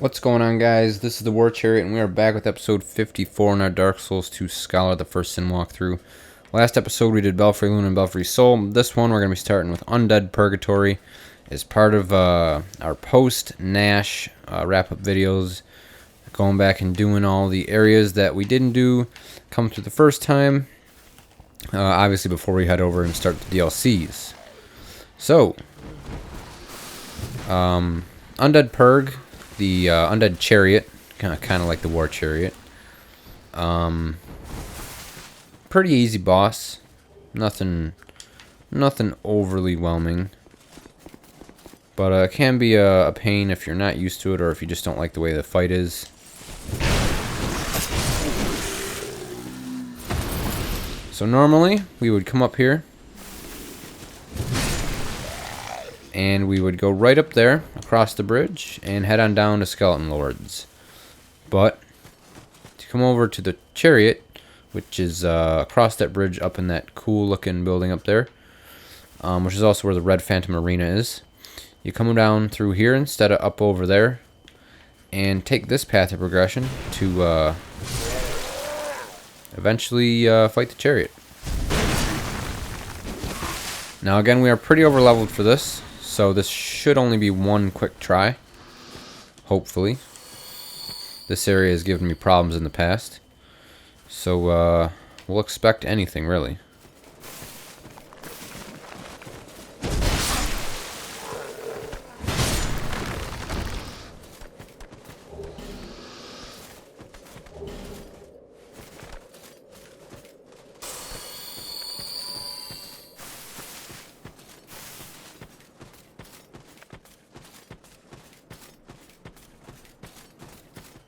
What's going on, guys? This is the War Chariot, and we are back with episode 54 in our Dark Souls 2 Scholar, the first Sin walkthrough. Last episode we did Belfry Luna and Belfry Soul. This one we're going to be starting with Undead Purgatory as part of our post-Nash wrap-up videos. Going back and doing all the areas that we didn't do, come through the first time. Obviously before we head over and start the DLCs. So, Undead Purg. The Undead Chariot, kind of like the War Chariot. Pretty easy boss. Nothing overly whelming. But it can be a pain if you're not used to it, or if you just don't like the way the fight is. So normally we would come up here, and we would go right up there, across the bridge, and head on down to Skeleton Lords. But, to come over to the Chariot, which is across that bridge up in that cool-looking building up there, which is also where the Red Phantom Arena is, you come down through here instead of up over there, and take this path of progression to eventually fight the Chariot. Now again, we are pretty over-leveled for this. So this should only be one quick try, hopefully. This area has given me problems in the past, so we'll expect anything, really.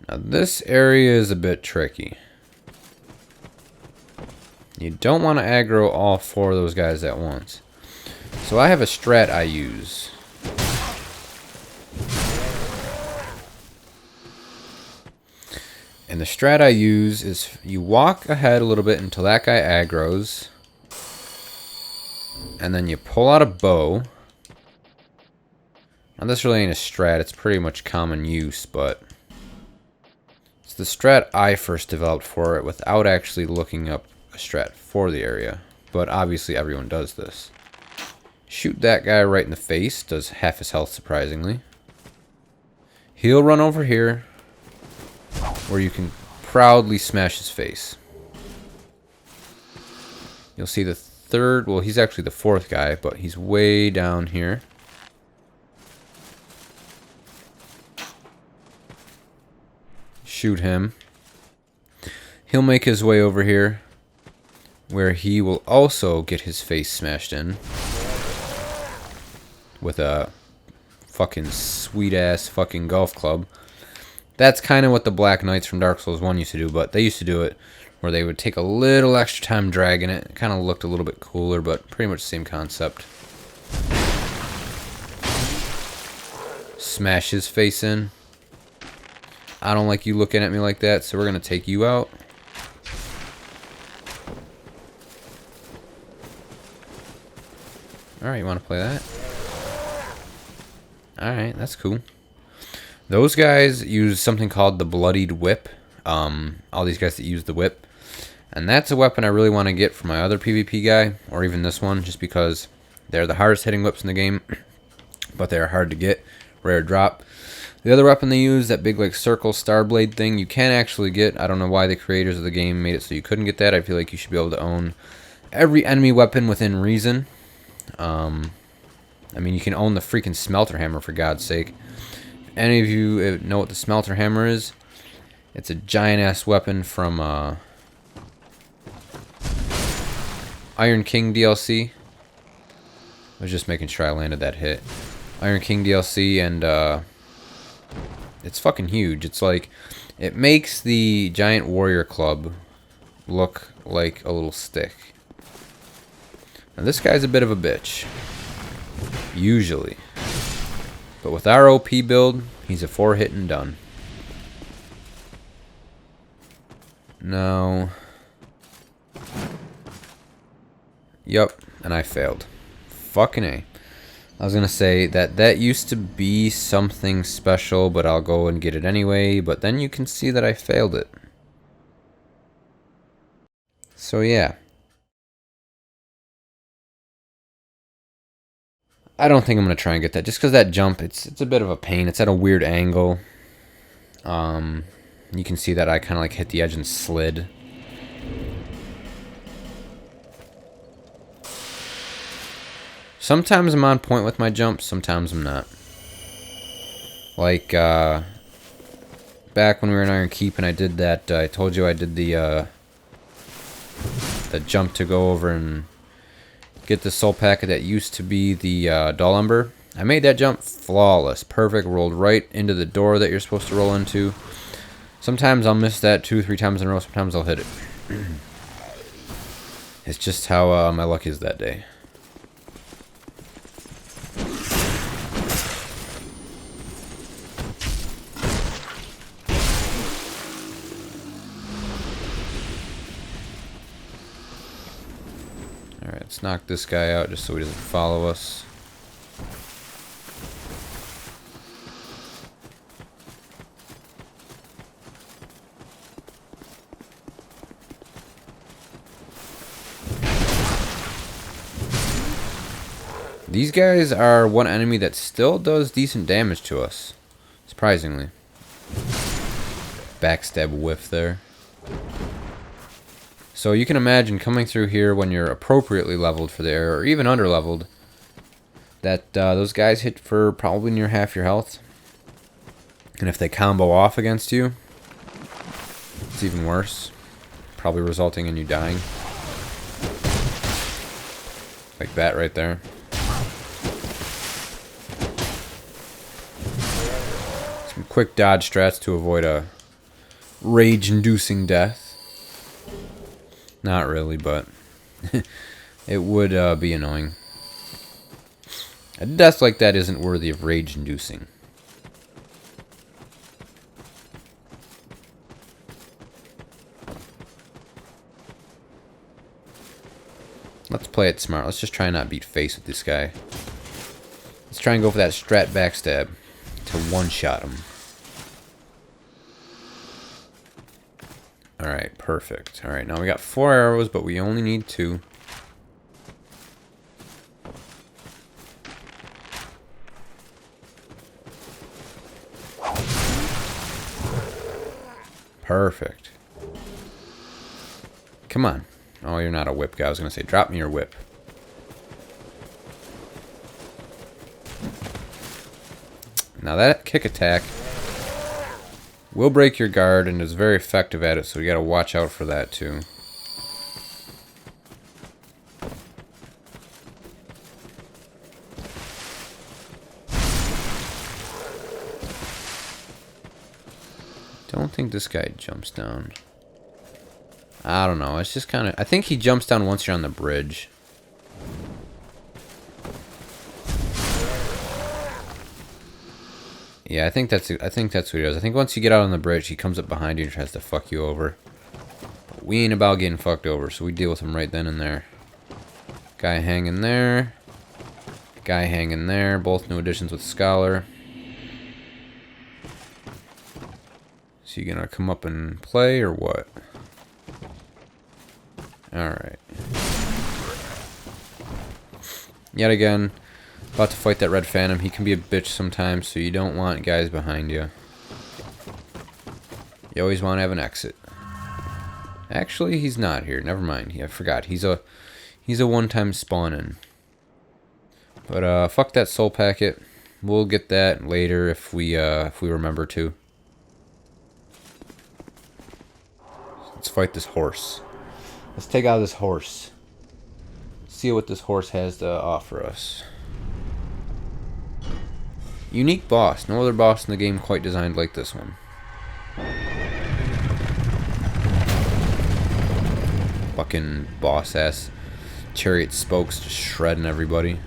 Now this area is a bit tricky. You don't want to aggro all four of those guys at once. So I have a strat I use. And the strat I use is you walk ahead a little bit until that guy aggroes. And then you pull out a bow. Now this really ain't a strat, it's pretty much common use, but it's the strat I first developed for it without actually looking up a strat for the area. But obviously everyone does this. Shoot that guy right in the face, does half his health surprisingly. He'll run over here, where you can proudly smash his face. You'll see the third, well, he's actually the fourth guy, but he's way down here. Shoot him. He'll make his way over here, where he will also get his face smashed in with a fucking sweet ass fucking golf club. That's kind of what the Black Knights from Dark Souls 1 used to do, but they used to do it where they would take a little extra time dragging it. It kind of looked a little bit cooler, but pretty much the same concept. Smash his face in. I don't like you looking at me like that, so we're going to take you out. Alright, you want to play that? Alright, that's cool. Those guys use something called the Bloodied Whip. All these guys that use the whip. And that's a weapon I really want to get for my other PvP guy, or even this one, just because they're the hardest hitting whips in the game, but they are hard to get. Rare drop. The other weapon they use, that big like circle star blade thing, you can actually get. I don't know why the creators of the game made it so you couldn't get that. I feel like you should be able to own every enemy weapon within reason. I mean, you can own the freaking smelter hammer, for God's sake. If any of you know what the smelter hammer is, it's a giant ass weapon from Iron King DLC. I was just making sure I landed that hit. Iron King DLC, and it's fucking huge. It's like, it makes the giant warrior club look like a little stick. Now this guy's a bit of a bitch, usually, but with our OP build, he's a 4-hit and done. No. Yup, and I failed. Fucking A. I was going to say that used to be something special, but I'll go and get it anyway. But then you can see that I failed it. So yeah. I don't think I'm going to try and get that. Just because that jump, it's a bit of a pain. It's at a weird angle. You can see that I kind of like hit the edge and slid. Sometimes I'm on point with my jumps, sometimes I'm not. Like, back when we were in Iron Keep and I did that, I told you I did the jump to go over and get the soul packet that used to be the Dull Ember. I made that jump flawless, perfect, rolled right into the door that you're supposed to roll into. Sometimes I'll miss that 2-3 times in a row, sometimes I'll hit it. It's just how my luck is that day. Alright, let's knock this guy out just so he doesn't follow us. These guys are one enemy that still does decent damage to us. Surprisingly. Backstab whiff there. So you can imagine coming through here when you're appropriately leveled for the area, or even under leveled, that those guys hit for probably near half your health. And if they combo off against you, it's even worse. Probably resulting in you dying. Like that right there. Some quick dodge strats to avoid a rage-inducing death. Not really, but it would be annoying. A death like that isn't worthy of rage-inducing. Let's play it smart. Let's just try and not beat face with this guy. Let's try and go for that strat backstab to one-shot him. Alright, perfect. Alright, now we got 4 arrows, but we only need 2. Perfect. Come on. Oh, you're not a whip guy. I was going to say, drop me your whip. Now that kick attack will break your guard and is very effective at it, so you got to watch out for that too. Don't think this guy jumps down. I don't know. It's just kind of... I think he jumps down once you're on the bridge. Yeah, I think that's what he does. I think once you get out on the bridge, he comes up behind you and tries to fuck you over. But we ain't about getting fucked over, so we deal with him right then and there. Guy hanging there. Guy hanging there. Both new additions with Scholar. So you gonna come up and play or what? Alright. Yet again, about to fight that red phantom. He can be a bitch sometimes, so you don't want guys behind you. You always want to have an exit. Actually, he's not here. Never mind. Yeah, I forgot. He's a one-time spawn-in. But fuck that soul packet. We'll get that later if we remember to. Let's fight this horse. Let's take out this horse. See what this horse has to offer us. Unique boss. No other boss in the game quite designed like this one. Fucking boss ass Chariot spokes just shredding everybody.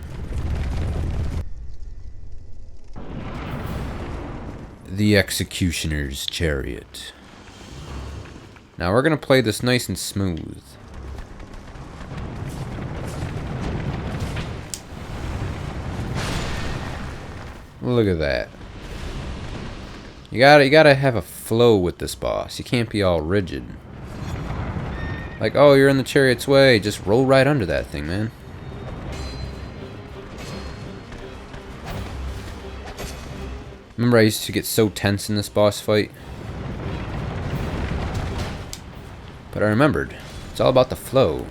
The Executioner's Chariot. Now we're gonna play this nice and smooth. Look at that. You gotta have a flow with this boss. You can't be all rigid. Like, oh, you're in the Chariot's way. Just roll right under that thing, man. Remember I used to get so tense in this boss fight? But I remembered. It's all about the flow.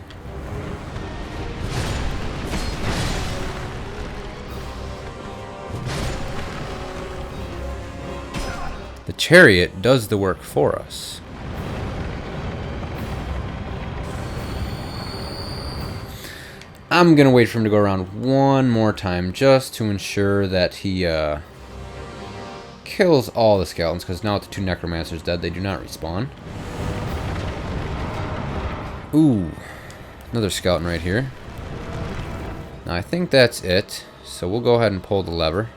The Chariot does the work for us. I'm gonna wait for him to go around one more time just to ensure that he kills all the skeletons, because now with the 2 necromancers dead, they do not respawn. Ooh, another skeleton right here. Now I think that's it, so we'll go ahead and pull the lever.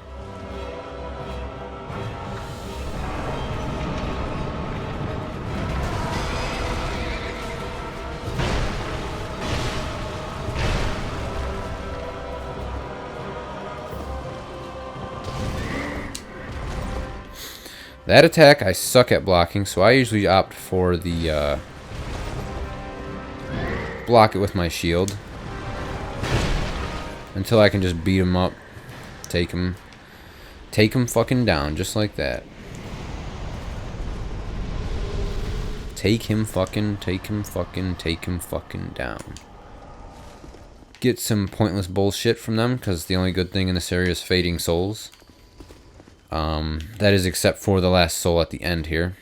That attack I suck at blocking, so I usually opt for the block it with my shield until I can just beat him up, take him fucking down, just like that. Take him fucking down. Get some pointless bullshit from them, because the only good thing in this area is fading souls. That is except for the last soul at the end here.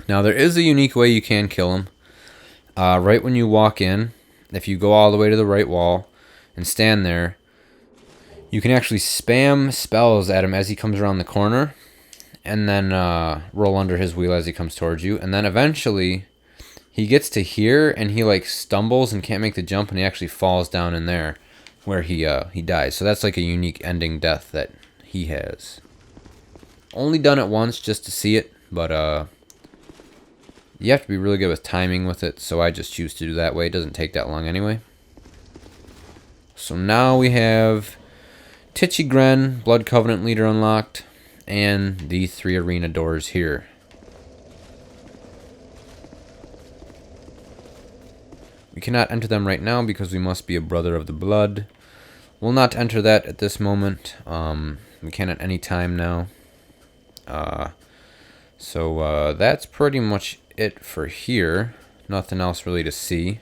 Now there is a unique way you can kill him. Right when you walk in, if you go all the way to the right wall and stand there, you can actually spam spells at him as he comes around the corner, and then roll under his wheel as he comes towards you, and then eventually he gets to here and he like stumbles and can't make the jump, and he actually falls down in there where he dies. So that's like a unique ending death that he has. Only done it once just to see it, but you have to be really good with timing with it, so I just choose to do that way. It doesn't take that long anyway. So now we have Titchy Gren, Blood Covenant leader unlocked, and the 3 arena doors here. We cannot enter them right now because we must be a Brother of the Blood. We'll not enter that at this moment. We can at any time now. So that's pretty much it for here. Nothing else really to see.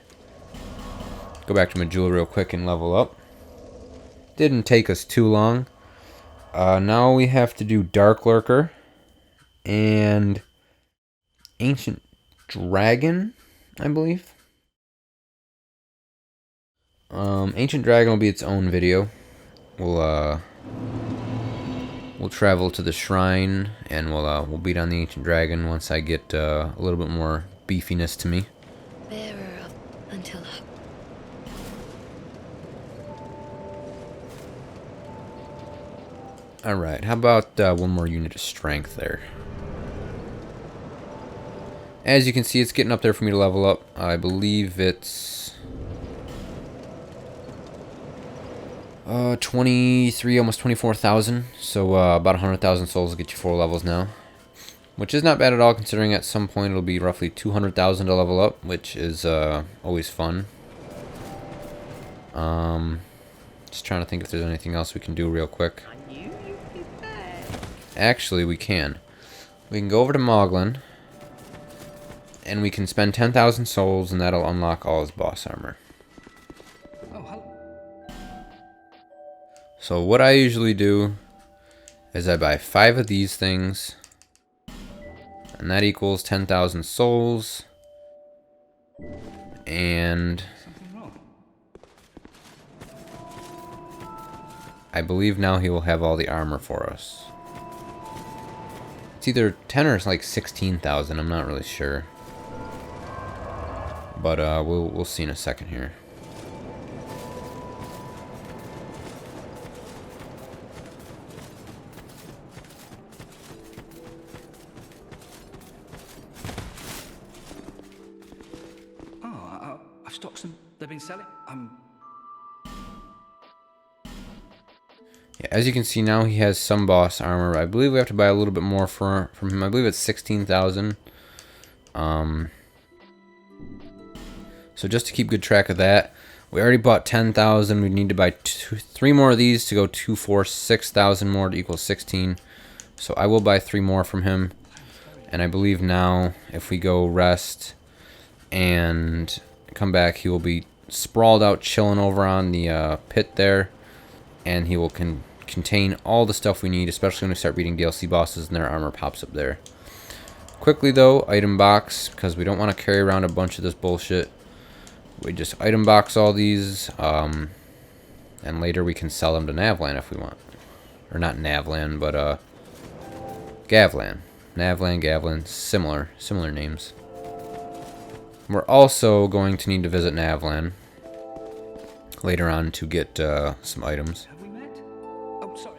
Go back to Majula real quick and level up. Didn't take us too long. Now we have to do Dark Lurker and Ancient Dragon, I believe. Ancient Dragon will be its own video. We'll travel to the shrine, and we'll beat on the Ancient Dragon once I get a little bit more beefiness to me. Bearer of until Alright, how about one more unit of strength there? As you can see, it's getting up there for me to level up. I believe it's 23, almost 24,000. So about 100,000 souls will get you 4 levels now, which is not bad at all, considering at some point it'll be roughly 200,000 to level up, which is always fun. Just trying to think if there's anything else we can do real quick. Actually, we can. We can go over to Moglin, and we can spend 10,000 souls, and that'll unlock all his boss armor. So what I usually do is I buy 5 of these things, and that equals 10,000 souls. And I believe now he will have all the armor for us. It's either 10 or like 16,000. I'm not really sure, but we'll see in a second here. I've stocked some. They've been selling. Yeah, as you can see now, he has some boss armor. I believe we have to buy a little bit more from him. I believe it's 16,000. So just to keep good track of that, we already bought 10,000. We need to buy 3 more of these to go 2, 4, 6,000 more to equal 16. So I will buy 3 more from him. And I believe now, if we go rest and come back, he will be sprawled out, chilling over on the pit there. And he will contain all the stuff we need, especially when we start beating DLC bosses and their armor pops up there. Quickly though, item box, because we don't want to carry around a bunch of this bullshit. We just item box all these, and later we can sell them to Navlan if we want. Or not Navlan, but Gavlan. Navlan, Gavlan, similar names. We're also going to need to visit Navlan later on to get some items.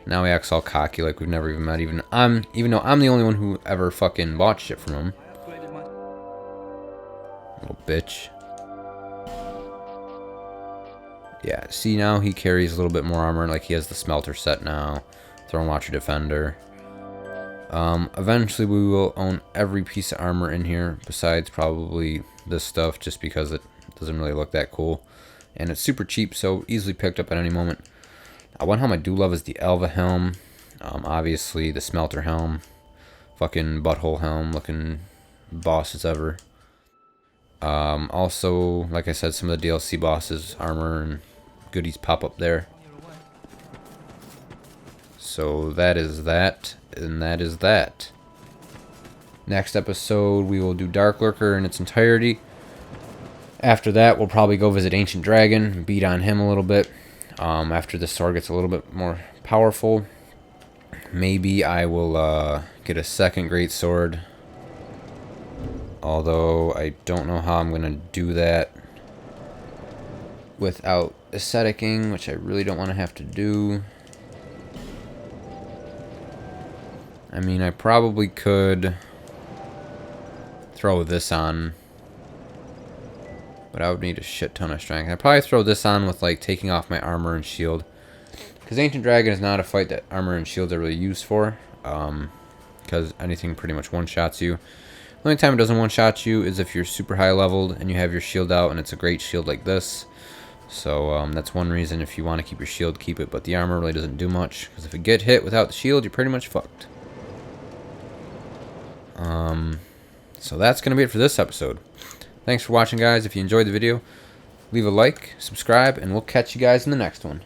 Now we act all cocky like we've never even met, even though I'm the only one who ever fucking bought shit from him. Little bitch. Yeah, see now he carries a little bit more armor, like he has the smelter set now. Throne Watcher Defender. Eventually we will own every piece of armor in here, besides probably this stuff, just because it doesn't really look that cool. And it's super cheap, so easily picked up at any moment. One helm I do love is the Elva helm. Obviously the Smelter helm. Fucking butthole helm looking bosses ever. Also, like I said, some of the DLC bosses, armor and goodies pop up there. So that is that, and that is that. Next episode, we will do Dark Lurker in its entirety. After that, we'll probably go visit Ancient Dragon, beat on him a little bit. After this sword gets a little bit more powerful, maybe I will get a second great sword. Although I don't know how I'm going to do that without aestheticing, which I really don't want to have to do. I mean, I probably could throw this on, but I would need a shit ton of strength. I'd probably throw this on with, like, taking off my armor and shield. Because Ancient Dragon is not a fight that armor and shields are really used for. Because anything pretty much one-shots you. The only time it doesn't one-shot you is if you're super high leveled and you have your shield out and it's a great shield like this. So that's one reason, if you want to keep your shield, keep it. But the armor really doesn't do much, because if you get hit without the shield, you're pretty much fucked. So that's going to be it for this episode. Thanks for watching, guys. If you enjoyed the video, leave a like, subscribe, and we'll catch you guys in the next one.